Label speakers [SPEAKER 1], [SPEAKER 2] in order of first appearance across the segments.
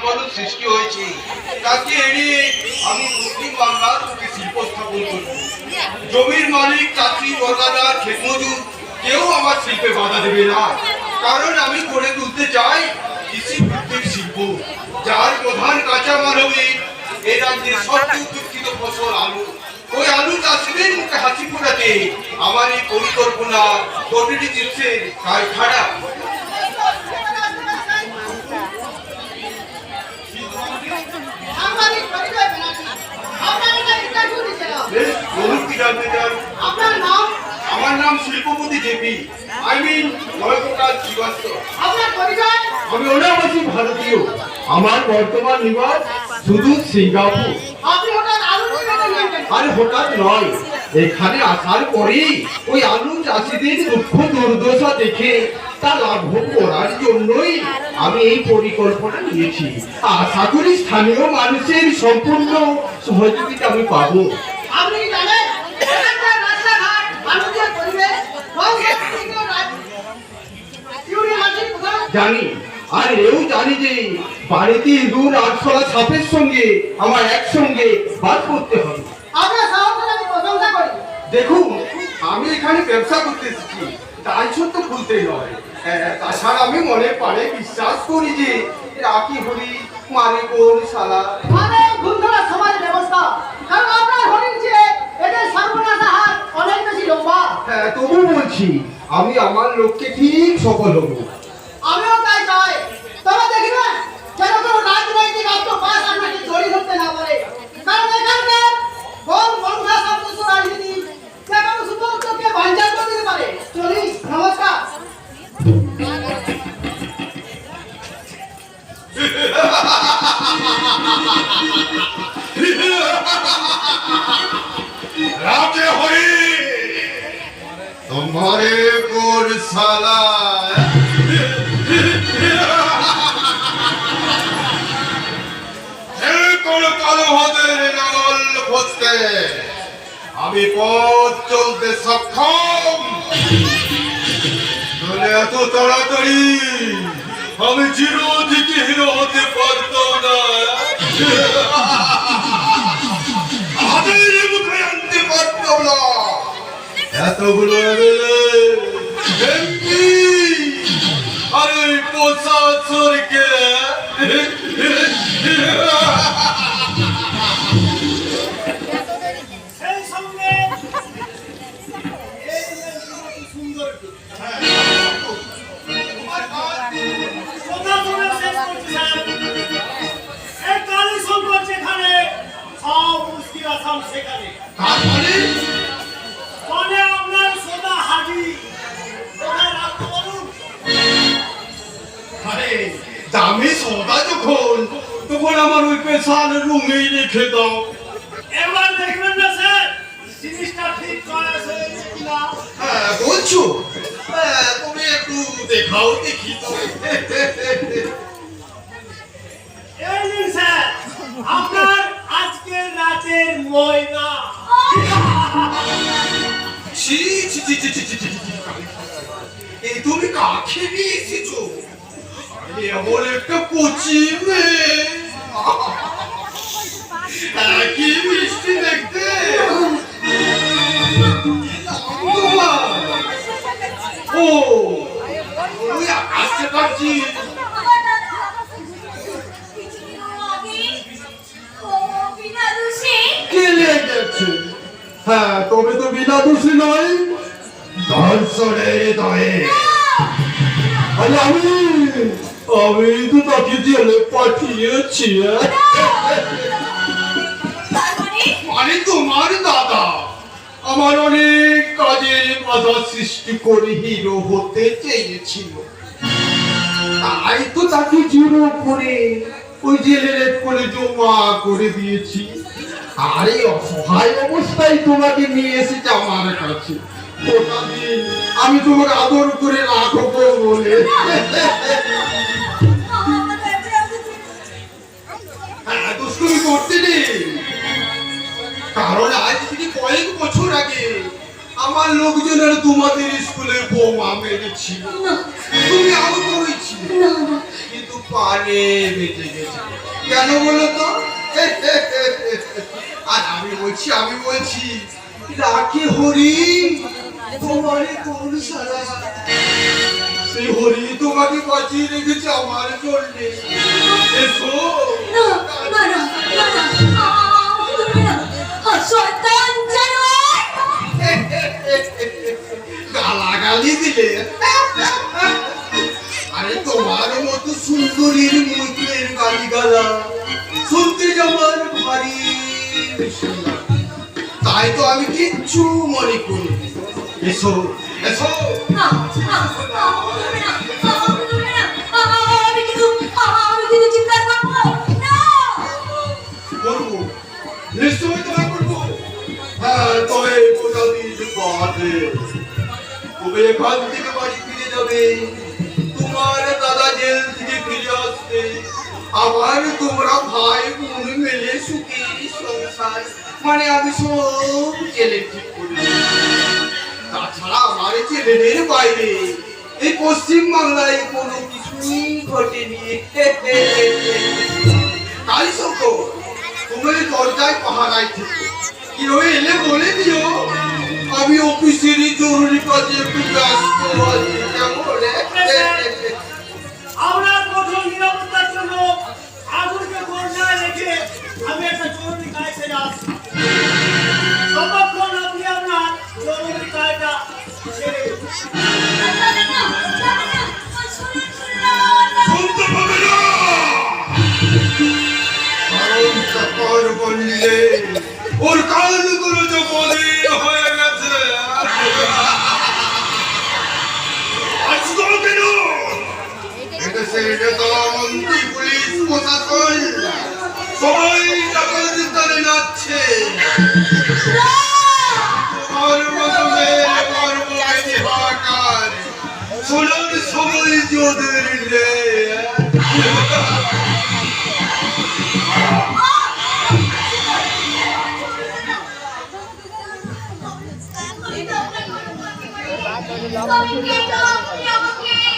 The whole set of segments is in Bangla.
[SPEAKER 1] মানুষ সৃষ্টি হয়েছে, তাকে এড়িয়ে আমি মুসলিম বাংলার বুকে শিল্প স্থাপন করব। জমির মালিক, চাকরি, বর্গাদার, ক্ষেতমজুর কেউ আমার শিল্পে বাধা দেবে না, কারণ আমি গড়ে তুলতে চাই কৃষি ভিত্তিক শিল্প, যার প্রধান কাঁচামাল হবে এই রাজ্যের সবচেয়ে উৎপাদিত ফসল আলু। ওই আলু চাষিদের মুখে হাসি ফোটাতে আমার এই পরিকল্পনা প্রতিটি চিপসের কারখানা। আমার নাম শিল্পপতি জেপি, জয়প্রকাশ শ্রীবাস্তব।
[SPEAKER 2] আমি অনাবাসী ভারতীয়, আমার বর্তমান নিবাস শুধু সিঙ্গাপুর। আরে হঠাৎ নয়, এখানে আসার পরেই ওই আলু চাষিদের দুঃখ দুর্দশা দেখে তা লাঘব করার জন্যই আমি এই পরিকল্পনা নিয়েছি। আশা করি স্থানীয় মানুষের সম্পূর্ণ সহযোগিতা আমি পাবো।
[SPEAKER 3] আপনি জানেন রাস্তাঘাট, মানুষের পরিবেশ,
[SPEAKER 2] জানি, আর এও জানি যে বাড়িতে ইঁদুর আরশোলা সাপের সঙ্গে আমার একসঙ্গে বাস করতে হবে।
[SPEAKER 3] আপনার সাহসের আমি প্রশংসা করি।
[SPEAKER 1] দেখুন, আমি এখানে ব্যবসা করতে এসেছি, তাই সত্য খুলতে নয়। তাছাড়া আমি মনে পারে বিশ্বাস করি যে রাখি হরি মানে কোন শালা
[SPEAKER 3] মানে গুণধরা সমাজ ব্যবস্থা, কারণ আপনার হরিণ যে এদের সর্বনাশা হাত অনেক বেশি লম্বা।
[SPEAKER 2] হ্যাঁ, তবু বলছি আমি আমার লোককে ঠিক সফল হবো।
[SPEAKER 3] আমিও তাই চাই, তবে দেখবেন যেন কোনো রাজনৈতিক আত্মপাস আপনাকে জড়ি ধরতে না পারে, কারণ এখানকার বন বংশা সদস্য রাজনীতি যে কোনো সুপক্ষকে ভাঞ্জার করে দিতে পারে। চলিস, নমস্কার।
[SPEAKER 1] রাখে হরি তোমারে কোন শালা আমি পথ চলতে সক্ষম, এত তাড়াতাড়ি আমি চিরদিকে হিরো হতে পারতাম না, হাতের মুঠে আনতে পারতাম না এতগুলো আর ওই প্রশাসনকে। দামি সদা যখন তখন আমার ওই পেশার রুমেই রেখে দাও।
[SPEAKER 4] এবার দেখবেন না স্যার জিনিসটা ঠিক চয়েস হয়েছে কিনা।
[SPEAKER 1] হ্যাঁ বলছো, তুমি একটু দেখাও দেখি তো।
[SPEAKER 4] এই নিন স্যার আপনার আজকের রাতের ময়না।
[SPEAKER 1] ছি ছি ছি ছি ছি ছি ছি ছি। এই তুমি কাকে নিয়ে এসেছো? এমন একটা কচি মেয়ে, কি মিষ্টি দেখতে। ও ওই আসতে পারছি।
[SPEAKER 2] কে লেগেছে? হ্যাঁ, তবে তো বিনা দোষী নয়, ধর্ষণের হৃদয়ে। আরে আমি তো তাকে জেলে পাঠিয়েছি।
[SPEAKER 1] মানে তোমার দাদা আমার অনেক কাজের বাধা সৃষ্টি করে হিরো হতে চেয়েছিল,
[SPEAKER 2] তাই তো তাকে জিরো করে ওই জেলের কোলে জমা করে দিয়েছি। আর এই অসহায় অবস্থায় তোমাকে নিয়ে এসেছে আমার কাছে। ওটা দিন আমি তোমাকে আদর করে রাখবো বলে।
[SPEAKER 1] দুষ্টুমি করতে নেই, কারণ আজ থেকে কয়েক বছর আগে আমার লোকজনের তোমাদের স্কুলে বোমা মেরেছিল, তুমি আহত হয়েছিলে, কিন্তু
[SPEAKER 2] পানে বেঁচে গেছে। কেন বলো তো? আর আমি বলছি রাখে হরি তোমারে কোন সারা, সেই হরি তোমাকে বাঁচিয়ে রেখেছে আমার জন্য। এসো
[SPEAKER 5] না না না না না আমাকে ধরবে না শয়তান জানোয়ার
[SPEAKER 2] গালাগালি দিলে। আরে তোমার মতো সুন্দরীর মুখের গালিগালা শুনতে আমার ভারী ভীষণ লাগে। তাই তো আমি কিচ্ছু মনে করি। এসো এসো।
[SPEAKER 5] না না আমাকে ধরবে না আমাকে ধরবে না আমি কিন্তু চিৎকার করবো না
[SPEAKER 2] করবো, নিশ্চয়ই তোমায় করবো। হ্যাঁ, তবে কোথা দিয়ে বাদে তবে এখান থেকে বাড়ি ফিরে যাবে, তোমার দাদা জেল থেকে ফিরে আসবে, আবার তোমরা ভাই বোন মিলে সুখী সংসার, মানে আমি সব জেলে ঠিক করি। তাছাড়া আমার ছেলেদের বাইরে এই পশ্চিম বাংলায় কোনো কিছুই ঘটেনি। তাই সত্য তুমি দরজায় পাহারায় থেকে কেউ এলে বলে দিও আমি অফিসেরই জরুরি কাজে একটু ব্যস্ত আছি। কেমন?
[SPEAKER 4] আমরা কঠোর নিরাপত্তার জন্য আগুনকে বন্যায় রেখে আমি একটা জরুরি কাজ সেরে আসছি। ততক্ষণ আপনি আপনার জরুরি কাজটা সেরে
[SPEAKER 5] যাবে না শুনুন
[SPEAKER 2] শুনতে পাবে না, কারণ চাকর বললে ওর কানগুলো যে বলির হয়ে গেছে। আসতো কেন? এদেশের নেতা, মন্ত্রী, পুলিশ, প্রশাসন সবাই টাকার দিতে যাচ্ছে। তোমার মতো মেয়ের কর্মবেদী হাহাকার শোনার সময় যে ওদের নেই।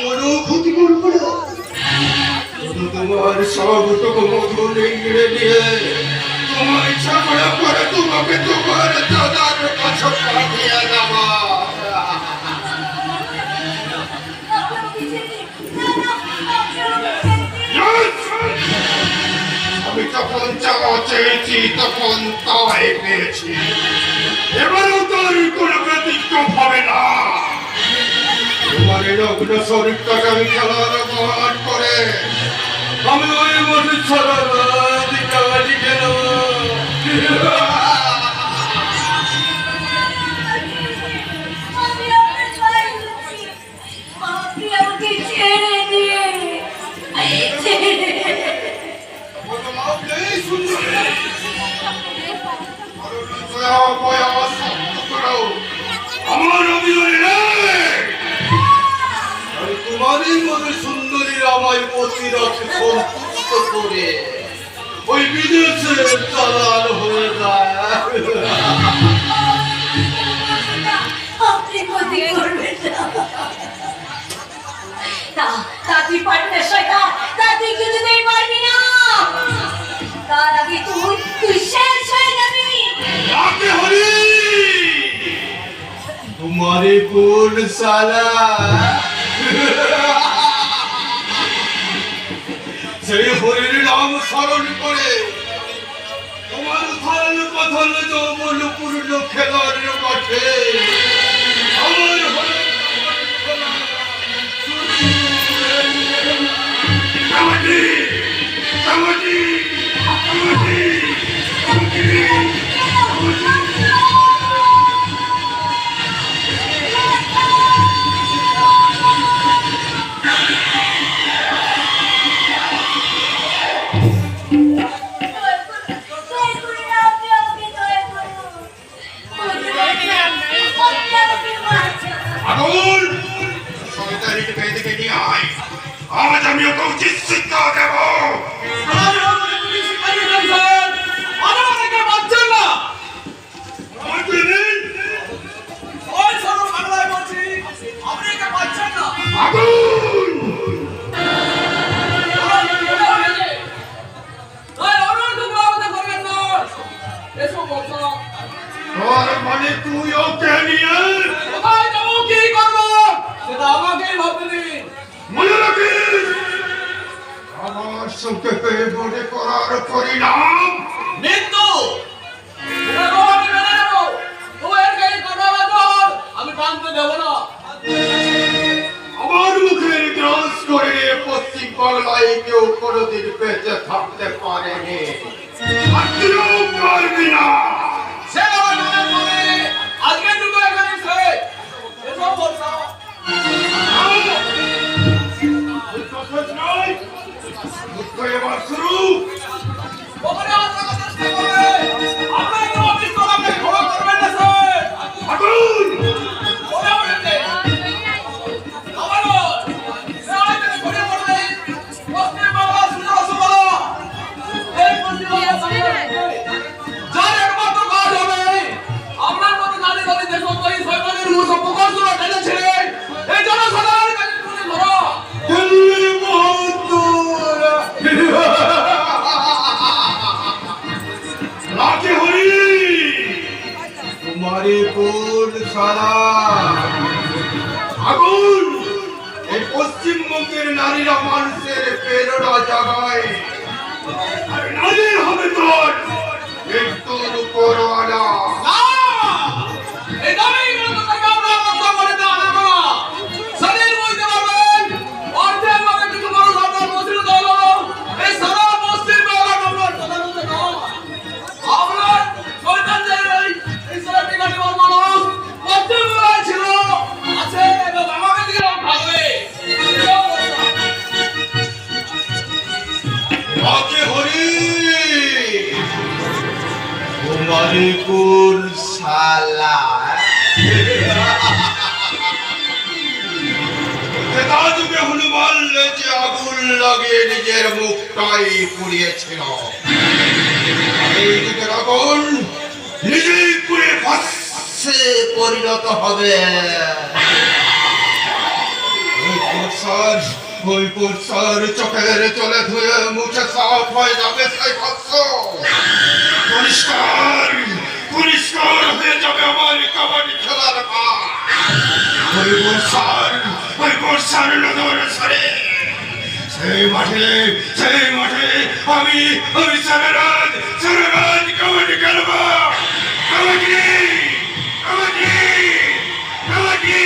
[SPEAKER 2] কোনো ক্ষতি করবো না, শুধু তোমার সবটুকু মধু নিংড়ে নিয়ে তোমার ইচ্ছা করে পরে তোমাকে তোমার দাদার কাছে পাঠিয়ে দেবো। আমি যখন চাওয়া চেয়েছি তখন তাই পেয়েছি, এবারেও তোর কোনো ব্যতিক্রম হবে না। তোমার নগ্ন শরীরটাকে আমি খেলার ব্যবহার করে আমি ওই মধ্যে ছাড়া কাজে গেল। আমার অভিযোগে তোমারই মনে সুন্দরী আমায় পতি রাখে সন্তুষ্ট করে ওই বিদেশে চালান হয়ে যায়।
[SPEAKER 5] আপনি ক্ষতি করবেন না তা তুই পারবি না শয়তান, তা তুই কিছুতেই পারবি না। তার আগে তুই শেষ হয়ে যাবি।
[SPEAKER 2] রাখে হরি তোমারে কোন সালা সেই হরির নাম স্মরণ করে তোমার থাল পাথল যৌবন পূর্ণ খেলার মাঠে আমার কামাটি কামাটি কামাটি আগুন শয়তানিকে পেয়ে থেকে নিয়ে আয়, আজ আমি ওকে উচিত শিক্ষা দেব।
[SPEAKER 3] আমার পুলিশ কাজে করছেন, আমার বাচ্চা
[SPEAKER 2] সুখে মনে করার পরিণাম
[SPEAKER 6] মৃত্যু এরকম আমি মেনে নেবো। তবু এর গায়ে কাটা বাঁধন আমি টানতে দেবো না।
[SPEAKER 2] আমার মুখের গ্রাস করে পশ্চিম বাংলায় কেউ কোনোদিন বেঁচে থাকতে পারেনি, আর তুইও পারবি না।
[SPEAKER 6] সে আমার মনে পড়ে আজকে দুটো এখানে শেষ। এসব বলছো
[SPEAKER 2] এবার শুরু।
[SPEAKER 6] ওখানে আমার কথা চেষ্টা করবে। আপনারা কেউ অফিস করাবে ঘোড়া করবেন না স্যার।
[SPEAKER 2] আগুন!
[SPEAKER 6] ওরা বলেছে আমারও সবাই থেকে ছড়িয়ে পড়বে পশ্চিম বাংলা সুন্দর সুবলা। এই পশ্চিম বাংলা যার একমাত্র কাজ হবে আপনার মতো নারী নারী দেশদ্রোহী সরকারের মুখে প্রকাশনা টেনেছিলেন এই জনসাধারণের কাছে তুলে ধরা।
[SPEAKER 2] দিল্লি বহদ্দুর! লাঠি হরি! তোমারে কোন সারা আগুন! এই পশ্চিমবঙ্গের নারীরা মানুষের প্রেরণা জাগায়, আর নারীর হবে তোর মৃত্যুর উপরওয়ালা।
[SPEAKER 6] না! এই দামি গ্রন্থটাকে আমরা রক্ষা করে দেওয়া যাবে না। শরীর বুঝতে পারবেন, অর্ধেক ভাগে কিছু মানুষ আপনার মসজিদে দল হলো। এই সারা মসজিদ বাংলার আপনার কথা বলতে নয়। আপনার শয়তানদের এই সারা টিকাটিমার মানুষ পশ্চিম বাংলায় ছিল, আছে এবং আমাকে দিকেও থাকবে।
[SPEAKER 2] লাঠি হরি! তোমারে কোন শালা যুগে হনুমান লেজে আগুন লাগিয়ে নিজের মুখটাই পুড়িয়েছিল, এই যুগের আগুন নিজেই পুড়ে ভস্মে পরিণত হবে। ওই পুরসার চোখের চলে ধুয়ে মুছে সাফ হয়ে যাবে সেই ভস্ম। পরিষ্কার পরিষ্কার হয়ে যাবে আমার কাবাডি খেলার মাঠ। ওই বর্ষার নদর সরে সেই মাঠে আমি সারা রাত কাবাডি খেলবো। কাবাডি কাবাডি কাবাডি